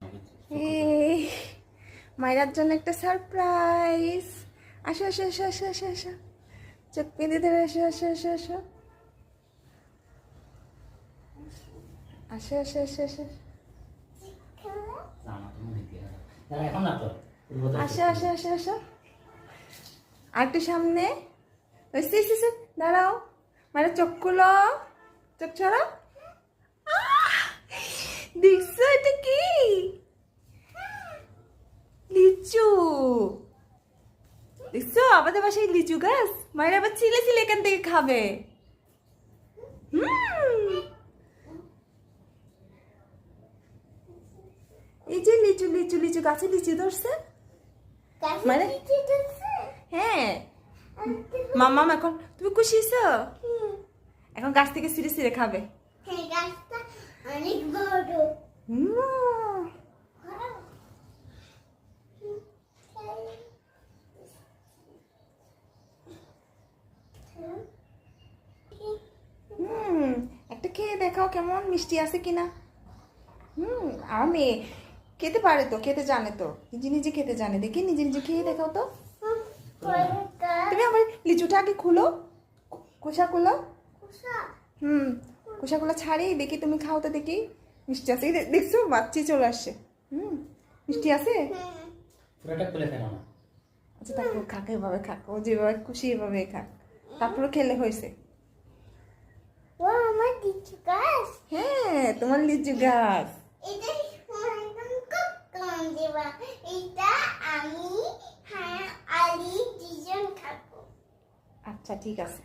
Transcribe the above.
এই মায়েরার জন্য একটা সারপ্রাইজ। আসো আসো আসো আসো আসো আসো, চোখ পেঁধে ধরে আসো আসো আসো আসো আসো আসো আসো আসো আসো আসো আসো আসো, আর একটু সামনে। দাঁড়াও, মানে চোখ খুলো, চোখ ছড়া। দেখছো এটা কি? লিচু। দেখছো আমাদের বাসায় লিচু গাছ, মায়ের আবার ছিলে ছিলে এখান থেকে খাবে। এই যে লিচু লিচু লিচু, গাছে লিচু ধরছে মানে। হ্যাঁ মাম্মাম, এখন তুমি খুশি হয়েছো? এখন গাছ থেকে ছিঁড়ে ছিঁড়ে খাবে। অনেক বড়। একটা খেয়ে দেখাও কেমন মিষ্টি আছে কিনা। আমার মেয়ে খেতে পারে তো, খেতে জানে তো, নিজে নিজে খেতে জানে। দেখি নিজে নিজে খেয়ে দেখাও তো। তুমি আমার লিচুটা আগে খুলো, খোসা খুলো। খোসাগুলো ছাড়ি দেখি, তুমি খাও তো দেখি মিষ্টি আছে। দেখছো বাচ্চি চলে আসছে। মিষ্টি আছে। আচ্ছা তারপর খাক, এভাবে খাক, ও যেভাবে খুশি এভাবে খাক, তারপরে খেলে হয়েছে। ও আমার লিচু গাছ। হ্যাঁ তোমার লিচু গাছ। এটা কম দেবা, এটা আমি, হ্যাঁ, আলি দুজন খাবো। আচ্ছা ঠিক আছে।